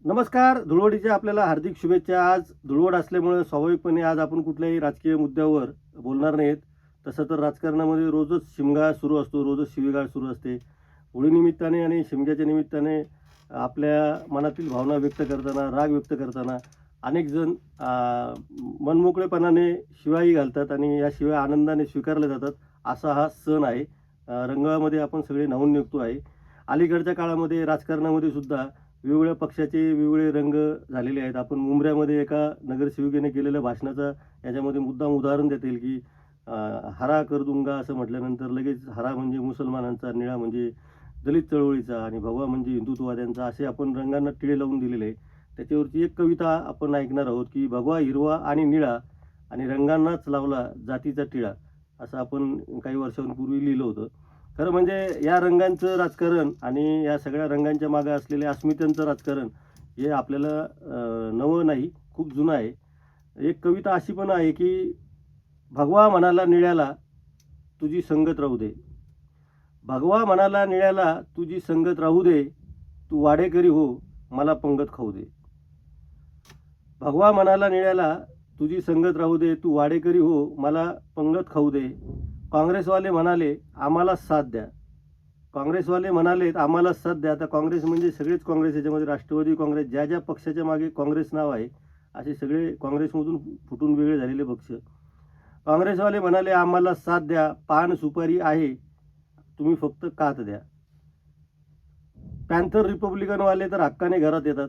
नमस्कार. धुळवडीच्या आपल्याला हार्दिक शुभेच्छा. आज धुळवड असल्यामुळे स्वाभाविकपणे आज आपण कुठल्याही राजकीय मुद्द्यावर बोलणार नाहीत. तसं तर राजकारणामध्ये रोजच शिमगा सुरू असतो, रोजच शिवीगाळ सुरू असते. होळीनिमित्ताने आणि शिमग्याच्या निमित्ताने आपल्या मनातील भावना व्यक्त करताना, राग व्यक्त करताना अनेक जण मनमोकळेपणाने शिव्याही घालतात आणि या शिव्या आनंदाने स्वीकारल्या जातात. असा हा सण आहे. रंगामध्ये आपण सगळे न्हाऊन निघतो आहे. अलीकडच्या काळामध्ये राजकारणामध्ये सुद्धा वेगवेगळ्या पक्षाचे वेगवेगळे रंग झालेले आहेत. आपण मुंब्र्यामध्ये एका नगरसेविकेने केलेल्या भाषणाचा याच्यामध्ये मुद्दाम उदाहरण देता येईल, की हरा कर दूंगा असं म्हटल्यानंतर लगेच हरा म्हणजे मुसलमानांचा, निळा म्हणजे दलित चळवळीचा आणि भगवा म्हणजे हिंदुत्ववाद्यांचा, असे आपण रंगांना टिळे लावून दिलेले आहे. त्याच्यावरती एक कविता आपण ऐकणार आहोत, की भगवा हिरवा आणि निळा आणि रंगांनाच लावला जातीचा टिळा, असं आपण काही वर्षांपूर्वी लिहिलं होतं. खरं म्हणजे या रंगांचं राजकारण आणि या सगळ्या रंगांच्या मागे असलेल्या अस्मितांचं राजकारण हे आपल्याला नवं नाही, खूप जुनं आहे. एक कविता अशी पण आहे, की भगवा म्हणाला निळ्याला तुझी संगत राहू दे. भगवा म्हणाला निळ्याला तुझी संगत राहू दे, तू वाडेकरी हो मला पंगत खाऊ दे. भगवा म्हणाला निळ्याला तुझी संगत राहू दे, तू वाडेकरी हो मला पंगत खाऊ दे. काँग्रेसवाले म्हणाले आम्हाला साथ द्या. काँग्रेसवाले म्हणालेत आम्हाला साथ द्या. आता काँग्रेस म्हणजे सगळेच काँग्रेस, याच्यामध्ये राष्ट्रवादी काँग्रेस, ज्या ज्या पक्षाच्या मागे काँग्रेस नाव आहे असे सगळे काँग्रेसमधून फुटून वेगळे झालेले पक्ष. काँग्रेसवाले म्हणाले आम्हाला साथ द्या, पान सुपारी आहे तुम्ही फक्त कात द्या. पॅन्थर रिपब्लिकनवाले तर हक्काने घरात येतात.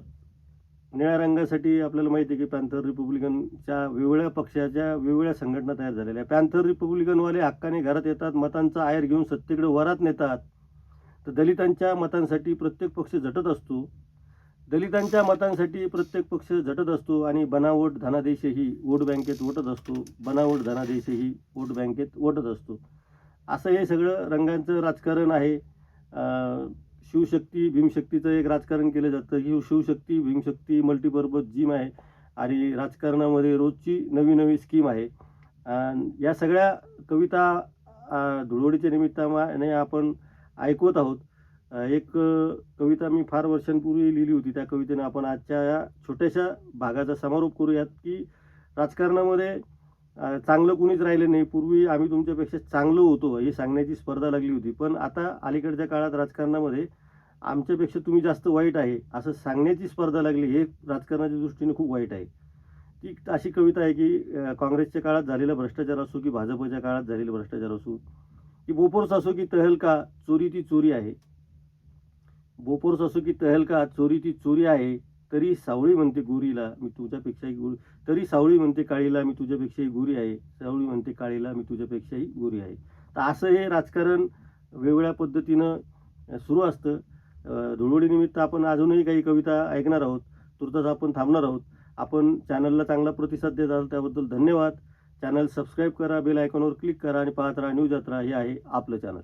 निळ्या रंगासाठी आपल्याला माहिती आहे, की पॅन्थर रिपब्लिकनच्या वेगवेगळ्या पक्षाच्या वेगवेगळ्या संघटना तयार झालेल्या. पॅन्थर रिपब्लिकनवाले हक्काने घरात येतात, मतांचा आहेर घेऊन सत्तेकडे वरात नेतात. तर दलितांच्या मतांसाठी प्रत्येक पक्ष झटत असतो. दलितांच्या मतांसाठी प्रत्येक पक्ष झटत असतो आणि बनावट धनादेशही वोट बँकेत वटत असतो. बनावट धनादेशही वोट बँकेत वटत असतो. असं हे सगळं रंगांचं राजकारण आहे. शिवशक्ती भीमशक्तीचं एक राजकारण केलं जातं. ही शिवशक्ती भीमशक्ती मल्टीपर्पज जिम आहे आणि राजकारणामध्ये रोजची नवी नवी स्कीम आहे. या सगळ्या कविता धुळवडीच्या निमित्ताने आपण ऐकवत आहोत. एक कविता मी फार वर्षांपूर्वी लिहिली होती. त्या कवितेने आपण आजच्या या छोट्याशा भागाचा समारोप करूयात, की राजकारणामध्ये चांगलं कुणीच राहिलं नाही. पूर्वी आम्ही तुमच्यापेक्षा चांगलं होतो हे सांगण्याची स्पर्धा लागली होती, पण आता अलीकडच्या काळात राजकारणामध्ये आमच्यापेक्षा तुम्ही जास्त वाईट आहे असं सांगण्याची स्पर्धा लागली. हे राजकारणाच्या दृष्टीने खूप वाईट आहे. ती अशी कविता आहे, की काँग्रेसच्या काळात झालेला भ्रष्टाचार असो की भाजपच्या काळात झालेला भ्रष्टाचार असो, की बोफोर्स असो की तहलका, चोरी ती चोरी आहे. बोफोर्स असो की तहलका, चोरी ती चोरी आहे. तरी सावळी म्हणते गोरीला मी तुझ्यापेक्षाही गोरी, तरी सावळी म्हणते काळीला मी तुझ्यापेक्षाही गोरी आहे. सावळी म्हणते काळीला मी तुझ्यापेक्षाही गोरी आहे. तर असं हे राजकारण वेगवेगळ्या पद्धतीनं सुरू असतं. धुळवडीनिमित्त आपण अजूनही काही कविता ऐकणार आहोत. तुर्तास आपण थांबणार आहोत. आपण चॅनलला चांगला प्रतिसाद देत आहात त्याबद्दल धन्यवाद. चॅनल सबस्क्राईब करा, बेल आयकॉनवर क्लिक करा आणि पाहत राहा न्यूज यात्रा. हे आहे आपलं चॅनल.